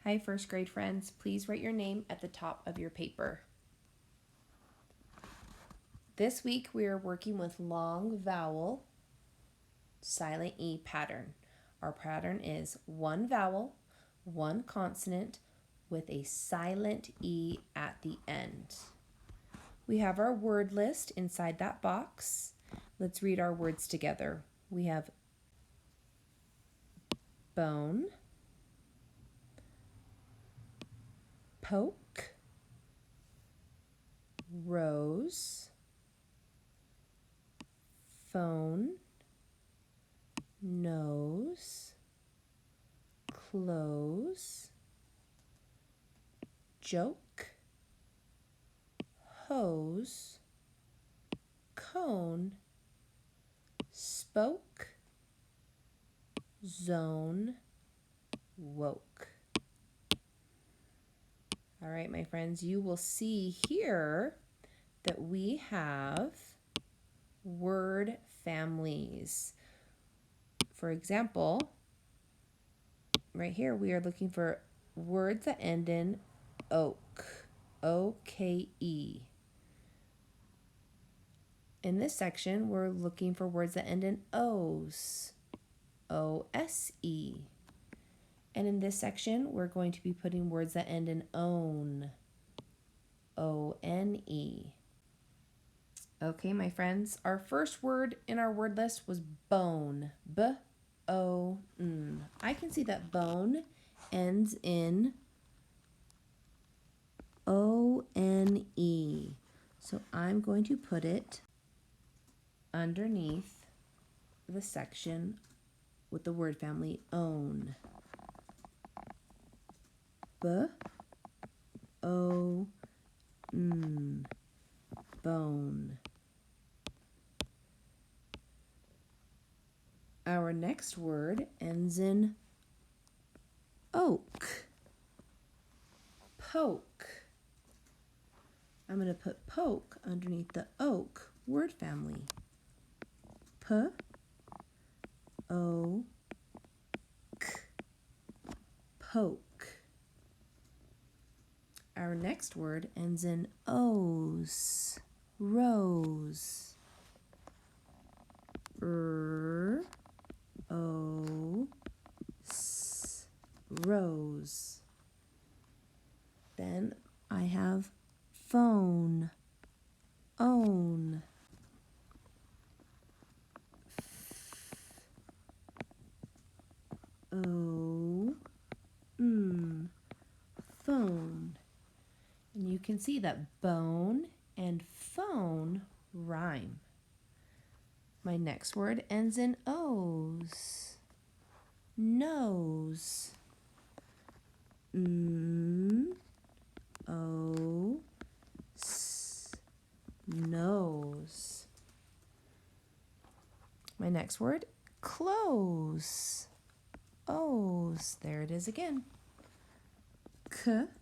Hi, first grade friends. Please write your name at the top of your paper. This week we are working with long vowel, silent E pattern. Our pattern is one vowel, one consonant with a silent E at the end. We have our word list inside that box. Let's read our words together. We have bone, poke, rose, phone, nose, close, joke, hose, cone, spoke, zone, woke. All right, my friends, you will see here that we have word families. For example, right here we are looking for words that end in oak, O-K-E. In this section, we're looking for words that end in O's, O-S-E. And in this section, we're going to be putting words that end in own, O-N-E. Okay, my friends, our first word in our word list was bone, B-O-N. I can see that bone ends in O-N-E. So I'm going to put it underneath the section with the word family own. B-O-N, bone. Our next word ends in oak, poke. I'm going to put poke underneath the oak word family. P-O-K, poke. Our next word ends in O's, rose. R-O-S, rose. Then I have phone, own. O-N, phone. And you can see that bone and phone rhyme. My next word ends in O's, nose. N-O-S, nose. My next word, close, O's. There it is again. K-O-O-S,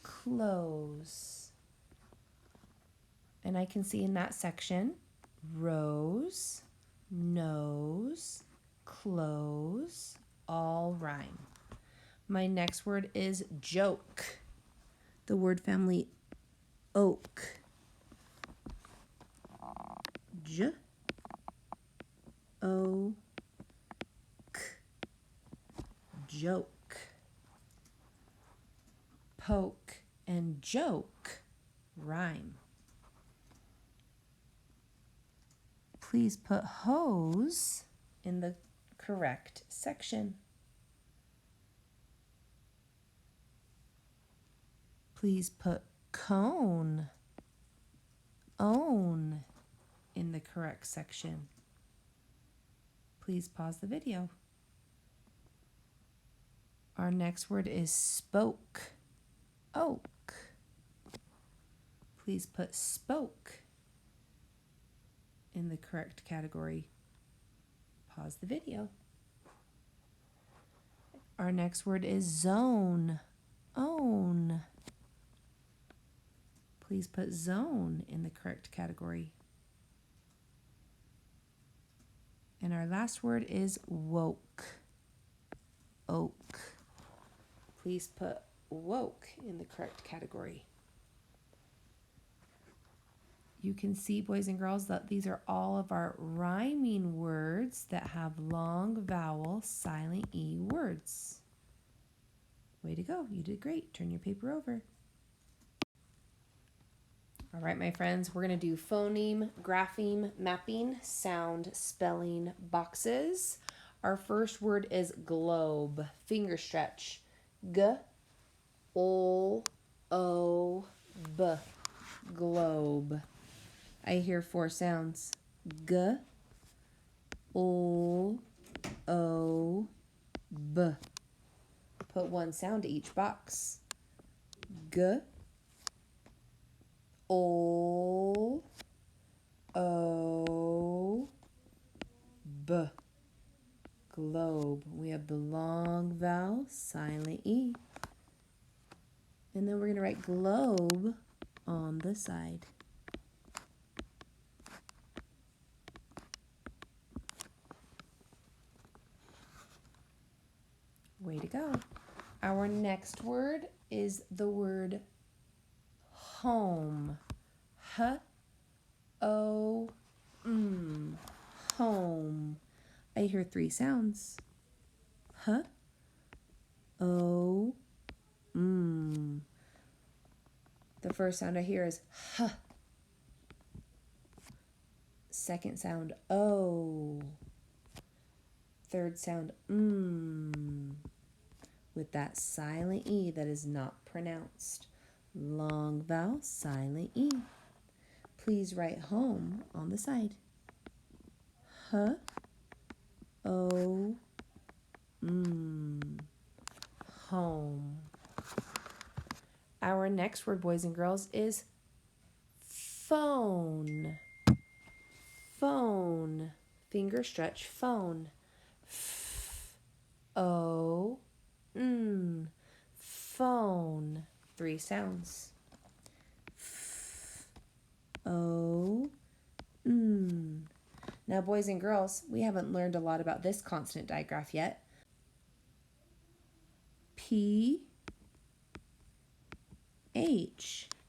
close. And I can see in that section, rose, nose, close, all rhyme. My next word is joke. The word family oak. J-O-K, joke. Poke and joke rhyme. Please put hose in the correct section. Please put cone, own in the correct section. Please pause the video. Our next word is spoke, oak. Please put spoke in the correct category. Pause the video. Our next word is zone, own. Please put zone in the correct category. And our last word is woke. Oak. Please put woke in the correct category. You can see, boys and girls, that these are all of our rhyming words that have long vowel silent E words. Way to go. You did great. Turn your paper over. All right, my friends, we're going to do phoneme, grapheme, mapping, sound, spelling, boxes. Our first word is globe. Finger stretch. G-O-O-B. Globe. I hear 4 sounds. G-O-O-B. Put 1 sound to each box. G. O O B. Globe. We have the long vowel, silent E. And then we're going to write globe on the side. Way to go. Our next word is the word home. H-O-M. Home. I hear 3 sounds. H-O-M. The first sound I hear is H. Second sound O. Third sound with that silent E that is not pronounced. Long vowel, silent E. Please write home on the side. H-O-M. Home. Our next word, boys and girls, is phone. Phone. Finger stretch, phone. F-O-N. Phone. 3 sounds. F-O-N. Now, boys and girls, we haven't learned a lot about this consonant digraph yet. P-H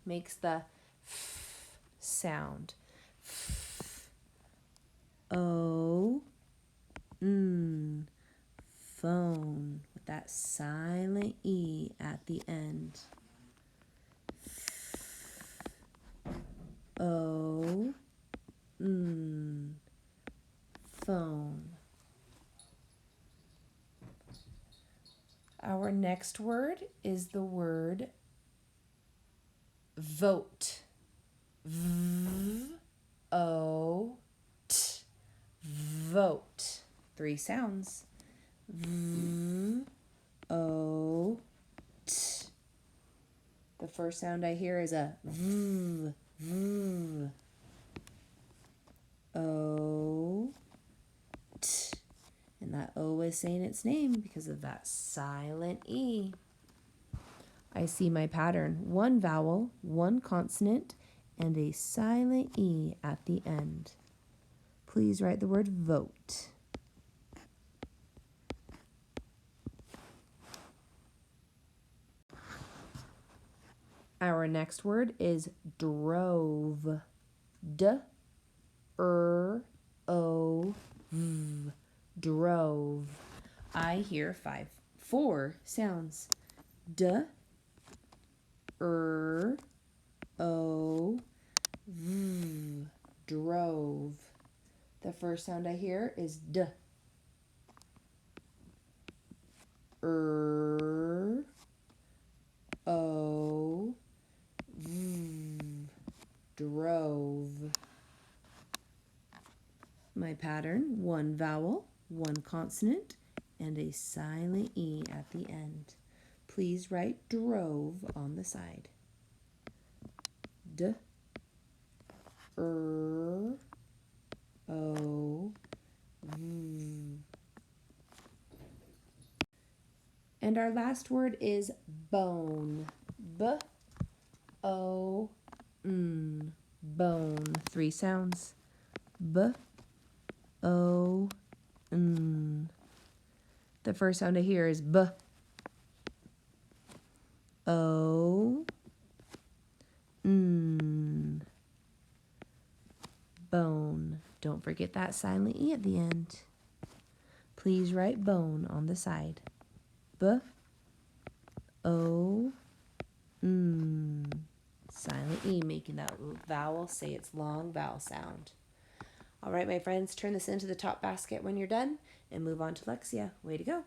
makes the F sound. F-O-N. Phone, with that silent E at the end. O-N. Phone. Our next word is the word vote. V-O-T. Vote. 3 sounds. V-O-T. The first sound I hear is a V. V. O-T. And that O is saying its name because of that silent E. I see my pattern. 1 vowel, 1 consonant, and a silent E at the end. Please write the word vote. Our next word is drove. D-R-O-V. Drove. I hear 4 sounds. D-R-O-V. Drove. The first sound I hear is D. R-O-V. Drove. My pattern, 1 vowel, 1 consonant, and a silent E at the end. Please write drove on the side. D-R-O-V. And our last word is bone. B-O-N. Bone. 3 sounds. B-O-N. The first sound I hear is B. O. Bone. Don't forget that silent E at the end. Please write bone on the side. B. O. Silent E, making that vowel say its long vowel sound. All right, my friends, turn this into the top basket when you're done and move on to Lexia. Way to go.